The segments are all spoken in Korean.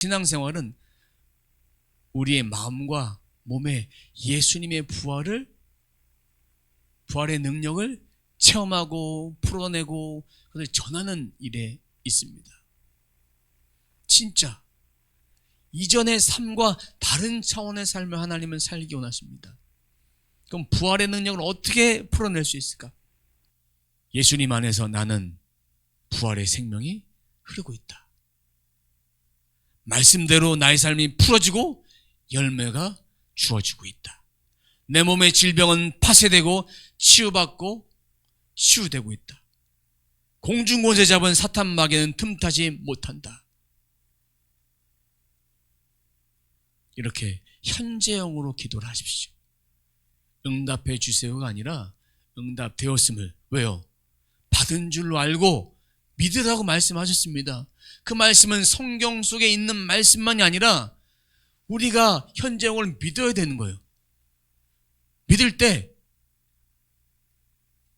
신앙생활은 우리의 마음과 몸에 예수님의 부활의 능력을 체험하고 풀어내고 그것을 전하는 일에 있습니다. 진짜 이전의 삶과 다른 차원의 삶을 하나님은 살기 원하십니다. 그럼 부활의 능력을 어떻게 풀어낼 수 있을까? 예수님 안에서 나는 부활의 생명이 흐르고 있다. 말씀대로 나의 삶이 풀어지고 열매가 주어지고 있다. 내 몸의 질병은 파쇄되고 치유받고 치유되고 있다. 공중권세 잡은 사탄 마귀는 틈타지 못한다. 이렇게 현재형으로 기도를 하십시오. 응답해 주세요가 아니라 응답되었음을. 왜요? 받은 줄로 알고 믿으라고 말씀하셨습니다. 그 말씀은 성경 속에 있는 말씀만이 아니라 우리가 현재형을 믿어야 되는 거예요. 믿을 때,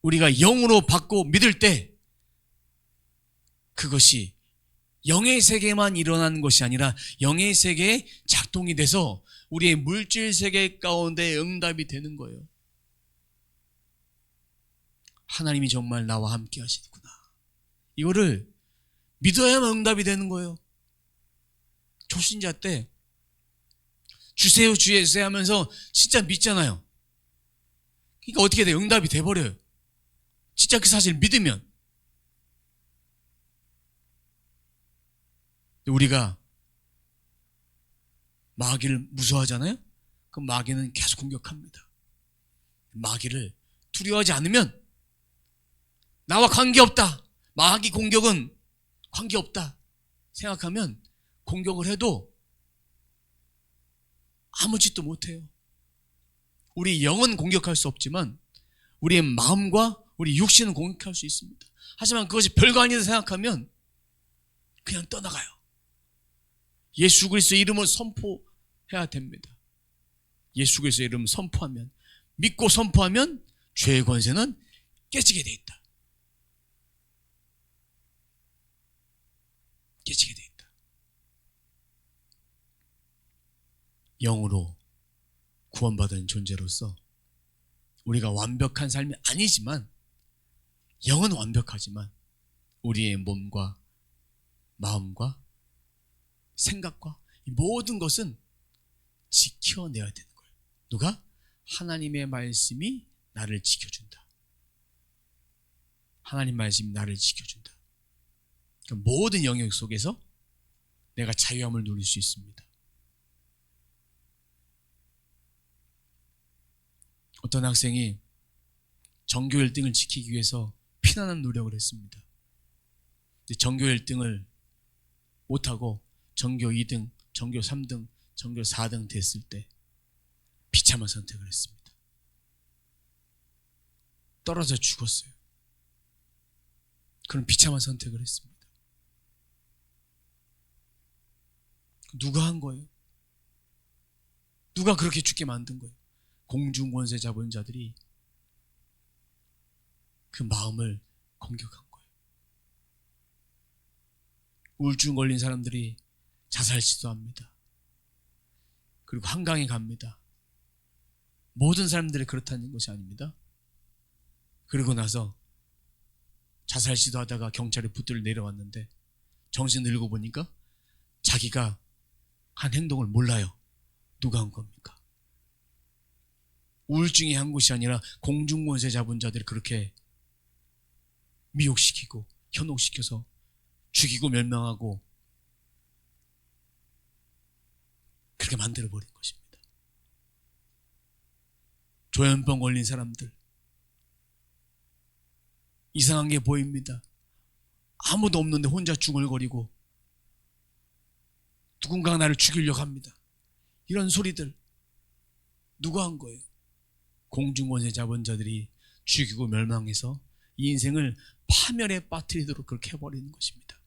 우리가 영으로 받고 믿을 때 그것이 영의 세계만 일어나는 것이 아니라 영의 세계에 작동이 돼서 우리의 물질 세계 가운데 응답이 되는 거예요. 하나님이 정말 나와 함께 하시구나. 이거를 믿어야만 응답이 되는 거예요. 초신자 때 주세요 주세요 하면서 진짜 믿잖아요. 그러니까 어떻게 돼요? 응답이 돼버려요. 진짜 그 사실 믿으면. 우리가 마귀를 무서워하잖아요. 그럼 마귀는 계속 공격합니다. 마귀를 두려워하지 않으면 나와 관계없다. 마귀 공격은 관계없다 생각하면 공격을 해도 아무 짓도 못해요. 우리 영은 공격할 수 없지만 우리의 마음과 우리 육신은 공격할 수 있습니다. 하지만 그것이 별거 아니다 생각하면 그냥 떠나가요. 예수 그리스도의 이름을 선포해야 됩니다. 예수 그리스도의 이름을 선포하면, 믿고 선포하면 죄의 권세는 깨지게 돼 있다. 깨지게 돼 있다. 영으로 구원받은 존재로서 우리가 완벽한 삶이 아니지만, 영은 완벽하지만 우리의 몸과 마음과 생각과 이 모든 것은 지켜내야 되는 거예요. 누가? 하나님의 말씀이 나를 지켜준다. 하나님 말씀이 나를 지켜준다. 그러니까 모든 영역 속에서 내가 자유함을 누릴 수 있습니다. 어떤 학생이 전교 1등을 지키기 위해서 피나는 노력을 했습니다. 전교 1등을 못하고 전교 2등, 전교 3등, 전교 4등 됐을 때 비참한 선택을 했습니다. 떨어져 죽었어요. 그런 비참한 선택을 했습니다. 누가 한 거예요? 누가 그렇게 죽게 만든 거예요? 공중권세 잡은 자들이 그 마음을 공격한 거예요. 우울증 걸린 사람들이 자살 시도합니다. 그리고 한강에 갑니다. 모든 사람들이 그렇다는 것이 아닙니다. 그리고 나서 자살 시도하다가 경찰이 붙들어 내려왔는데 정신을 잃고 보니까 자기가 한 행동을 몰라요. 누가 한 겁니까? 우울증이 한 것이 아니라 공중권세 잡은 자들이 그렇게 미혹시키고 현혹시켜서 죽이고 멸망하고 그렇게 만들어버린 것입니다. 조현병 걸린 사람들, 이상한 게 보입니다. 아무도 없는데 혼자 중얼거리고 누군가가 나를 죽이려고 합니다. 이런 소리들 누가 한 거예요? 공중권세 잡은 자들이 죽이고 멸망해서 이 인생을 파멸에 빠뜨리도록 그렇게 해버리는 것입니다.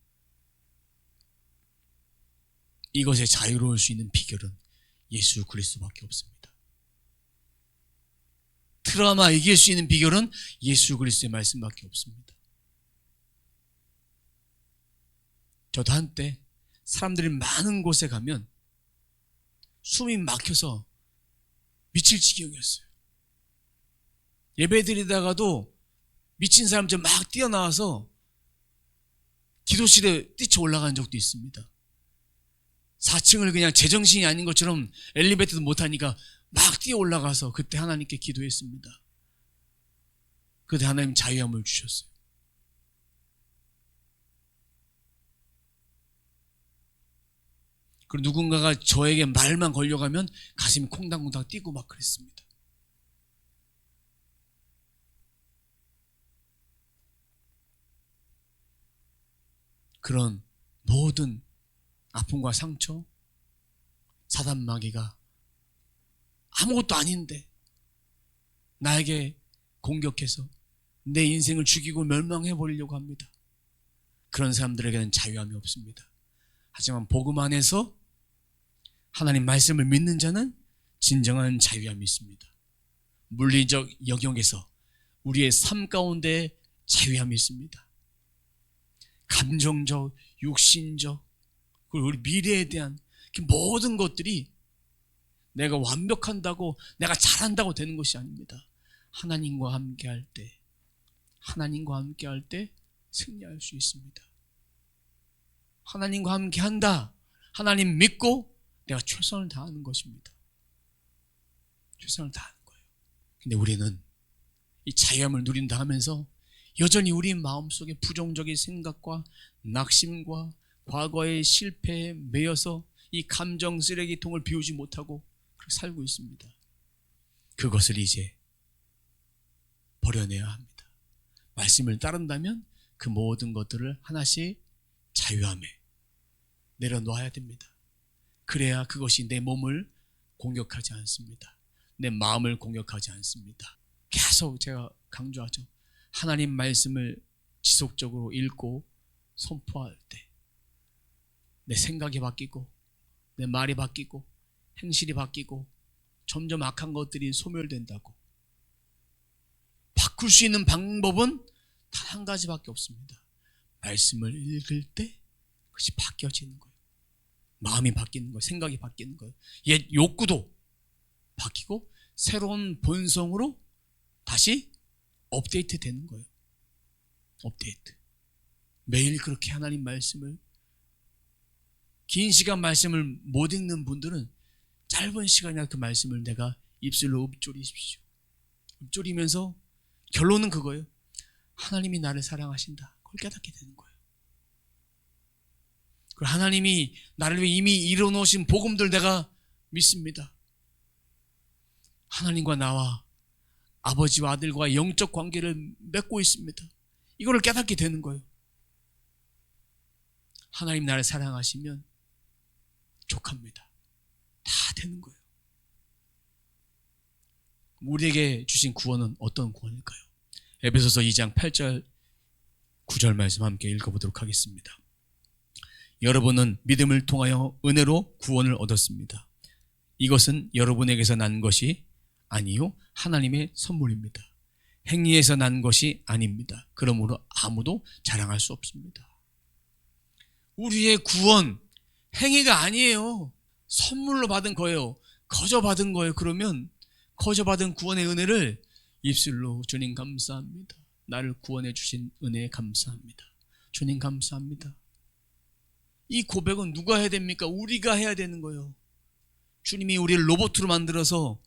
이것에 자유로울 수 있는 비결은 예수 그리스도밖에 없습니다. 트라우마 이길 수 있는 비결은 예수 그리스도의 말씀밖에 없습니다. 저도 한때 사람들이 많은 곳에 가면 숨이 막혀서 미칠 지경이었어요. 예배 드리다가도 미친 사람들 막 뛰어나와서 기도실에 뛰쳐 올라간 적도 있습니다. 4층을 그냥 제정신이 아닌 것처럼 엘리베이터도 못하니까 막 뛰어 올라가서 그때 하나님께 기도했습니다. 그때 하나님 자유함을 주셨어요. 그리고 누군가가 저에게 말만 걸려가면 가슴이 콩당콩당 뛰고 막 그랬습니다. 그런 모든 아픔과 상처, 사단마귀가 아무것도 아닌데 나에게 공격해서 내 인생을 죽이고 멸망해버리려고 합니다. 그런 사람들에게는 자유함이 없습니다. 하지만 복음 안에서 하나님 말씀을 믿는 자는 진정한 자유함이 있습니다. 물리적 영역에서 우리의 삶 가운데 자유함이 있습니다. 감정적, 육신적, 그리고 우리 미래에 대한 그 모든 것들이 내가 완벽한다고, 내가 잘한다고 되는 것이 아닙니다. 하나님과 함께 할 때, 하나님과 함께 할 때 승리할 수 있습니다. 하나님과 함께 한다. 하나님 믿고 내가 최선을 다하는 것입니다. 최선을 다하는 거예요. 근데 우리는 이 자유함을 누린다 하면서 여전히 우리 마음속에 부정적인 생각과 낙심과 과거의 실패에 매여서 이 감정 쓰레기통을 비우지 못하고 그렇게 살고 있습니다. 그것을 이제 버려내야 합니다. 말씀을 따른다면 그 모든 것들을 하나씩 자유함에 내려놓아야 됩니다. 그래야 그것이 내 몸을 공격하지 않습니다. 내 마음을 공격하지 않습니다. 계속 제가 강조하죠. 하나님 말씀을 지속적으로 읽고 선포할 때 내 생각이 바뀌고 내 말이 바뀌고 행실이 바뀌고 점점 악한 것들이 소멸된다고. 바꿀 수 있는 방법은 단 한 가지밖에 없습니다. 말씀을 읽을 때 그것이 바뀌어지는 거예요. 마음이 바뀌는 거예요. 생각이 바뀌는 거예요. 옛 욕구도 바뀌고 새로운 본성으로 다시 업데이트 되는 거예요. 업데이트. 매일 그렇게 하나님 말씀을, 긴 시간 말씀을 못 읽는 분들은 짧은 시간이나 그 말씀을 내가 입술로 읊조리십시오. 읊조리면서 결론은 그거예요. 하나님이 나를 사랑하신다. 그걸 깨닫게 되는 거예요. 그리고 하나님이 나를 위해 이미 이뤄놓으신 복음들 내가 믿습니다. 하나님과 나와 아버지와 아들과 영적 관계를 맺고 있습니다. 이거를 깨닫게 되는 거예요. 하나님 나를 사랑하시면 족합니다. 다 되는 거예요. 우리에게 주신 구원은 어떤 구원일까요? 에베소서 2장 8절 9절 말씀 함께 읽어보도록 하겠습니다. 여러분은 믿음을 통하여 은혜로 구원을 얻었습니다. 이것은 여러분에게서 난 것이 아니요 하나님의 선물입니다. 행위에서 난 것이 아닙니다. 그러므로 아무도 자랑할 수 없습니다. 우리의 구원 행위가 아니에요. 선물로 받은 거예요. 거저 받은 거예요. 그러면 거저 받은 구원의 은혜를 입술로 주님 감사합니다. 나를 구원해 주신 은혜에 감사합니다. 주님 감사합니다. 이 고백은 누가 해야 됩니까? 우리가 해야 되는 거예요. 주님이 우리를 로봇으로 만들어서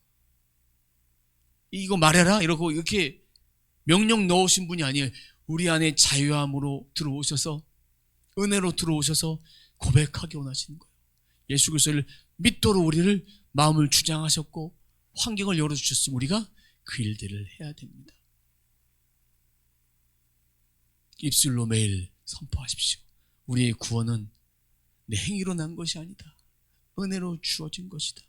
이거 말해라 이러고 이렇게 명령 넣으신 분이 아니에요. 우리 안에 자유함으로 들어오셔서 은혜로 들어오셔서 고백하기 원하시는 거예요. 예수 그리스도를 믿도록 우리를 마음을 주장하셨고 환경을 열어주셨으면 우리가 그 일들을 해야 됩니다. 입술로 매일 선포하십시오. 우리의 구원은 내 행위로 난 것이 아니다. 은혜로 주어진 것이다.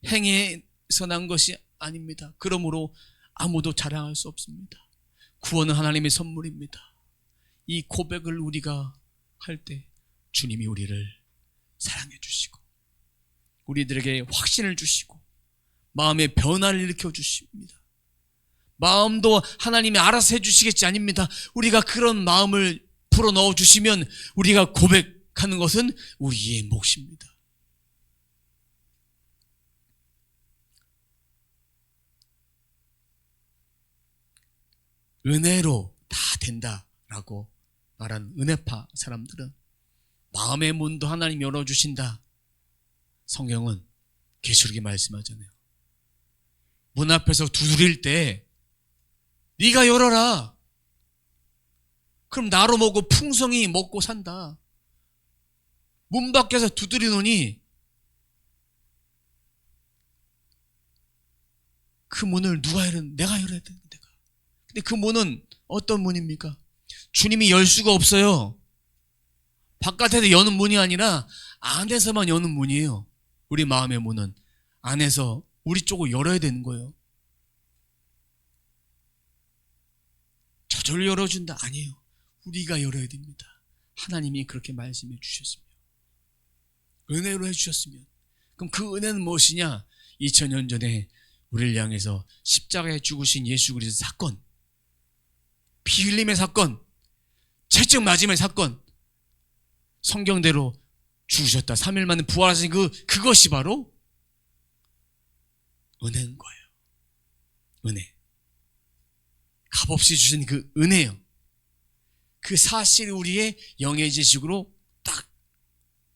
행위에서 난 것이 아닙니다. 그러므로 아무도 자랑할 수 없습니다. 구원은 하나님의 선물입니다. 이 고백을 우리가 할 때 주님이 우리를 사랑해 주시고 우리들에게 확신을 주시고 마음의 변화를 일으켜 주십니다. 마음도 하나님이 알아서 해주시겠지 아닙니다. 우리가 그런 마음을 풀어 넣어 주시면 우리가 고백 가는 것은 우리의 몫입니다. 은혜로 다 된다라고 말하는 은혜파 사람들은 마음의 문도 하나님 열어주신다. 성경은 계시록에 말씀하잖아요. 문 앞에서 두드릴 때 네가 열어라. 그럼 나로 먹고 풍성히 먹고 산다. 문 밖에서 두드리노니 그 문을 누가 내가 열어야 돼. 내가. 근데 그 문은 어떤 문입니까? 주님이 열 수가 없어요. 바깥에서 여는 문이 아니라 안에서만 여는 문이에요. 우리 마음의 문은 안에서 우리 쪽을 열어야 되는 거예요. 저절로 열어준다? 아니에요. 우리가 열어야 됩니다. 하나님이 그렇게 말씀해 주셨으면, 은혜로 해주셨으면. 그럼 그 은혜는 무엇이냐? 2000년 전에 우리를 향해서 십자가에 죽으신 예수 그리스도 사건, 피 흘림의 사건, 채찍 맞음의 사건, 성경대로 죽으셨다 3일 만에 부활하신 그것이 바로 은혜인 거예요. 은혜. 값없이 주신 그 은혜요. 그 사실이 우리의 영의 지식으로 딱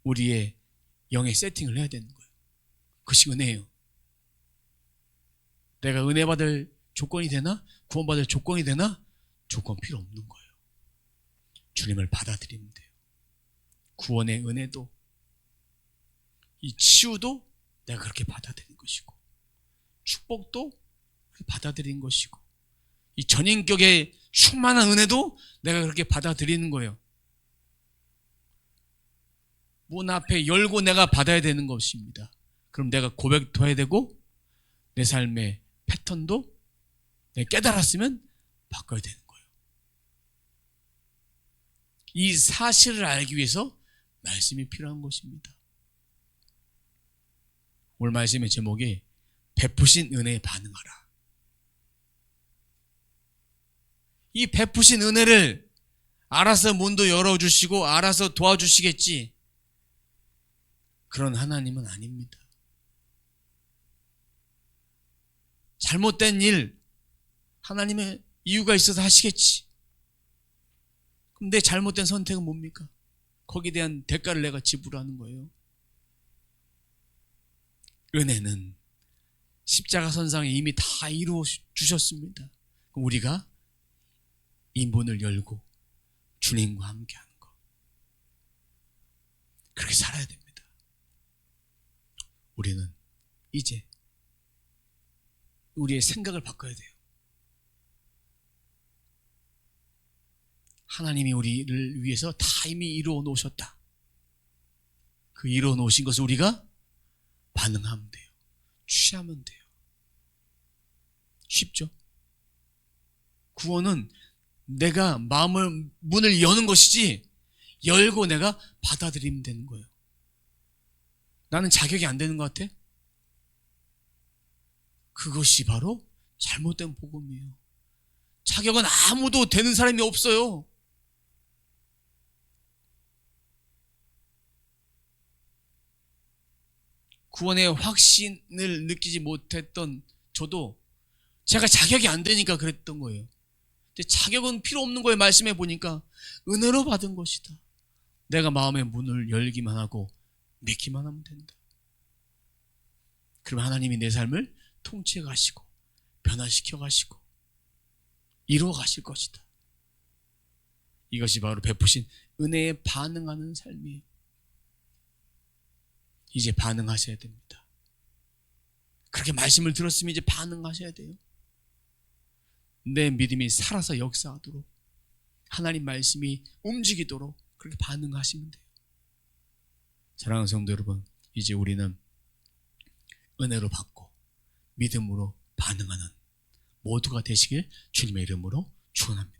우리의 영의 세팅을 해야 되는 거예요. 그것이 은혜예요. 내가 은혜 받을 조건이 되나? 구원받을 조건이 되나? 조건 필요 없는 거예요. 주님을 받아들이면 돼요. 구원의 은혜도, 이 치유도 내가 그렇게 받아들인 것이고, 축복도 그렇게 받아들인 것이고, 이 전인격의 충만한 은혜도 내가 그렇게 받아들이는 거예요. 문 앞에 열고 내가 받아야 되는 것입니다. 그럼 내가 고백도 해야 되고, 내 삶의 패턴도 내가 깨달았으면 바꿔야 되는 거예요. 이 사실을 알기 위해서 말씀이 필요한 것입니다. 오늘 말씀의 제목이 베푸신 은혜에 반응하라. 이 베푸신 은혜를 알아서 문도 열어주시고 알아서 도와주시겠지, 그런 하나님은 아닙니다. 잘못된 일 하나님의 이유가 있어서 하시겠지. 그럼 내 잘못된 선택은 뭡니까? 거기에 대한 대가를 내가 지불하는 거예요. 은혜는 십자가 선상에 이미 다 이루어 주셨습니다. 그럼 우리가 이 문을 열고 주님과 함께 하는 거, 그렇게 살아야 됩니다. 우리는 이제 우리의 생각을 바꿔야 돼요. 하나님이 우리를 위해서 다 이미 이루어 놓으셨다. 그 이루어 놓으신 것을 우리가 반응하면 돼요. 취하면 돼요. 쉽죠? 구원은 내가 문을 여는 것이지, 열고 내가 받아들이면 되는 거예요. 나는 자격이 안 되는 것 같아? 그것이 바로 잘못된 복음이에요. 자격은 아무도 되는 사람이 없어요. 구원의 확신을 느끼지 못했던 저도 제가 자격이 안 되니까 그랬던 거예요. 근데 자격은 필요 없는 거예요. 말씀해 보니까 은혜로 받은 것이다. 내가 마음의 문을 열기만 하고 믿기만 하면 된다. 그럼 하나님이 내 삶을 통치해 가시고 변화시켜 가시고 이루어 가실 것이다. 이것이 바로 베푸신 은혜에 반응하는 삶이에요. 이제 반응하셔야 됩니다. 그렇게 말씀을 들었으면 이제 반응하셔야 돼요. 내 믿음이 살아서 역사하도록, 하나님 말씀이 움직이도록 그렇게 반응하시면 돼요. 사랑하는 성도 여러분, 이제 우리는 은혜로 받고 믿음으로 반응하는 모두가 되시길 주님의 이름으로 축원합니다.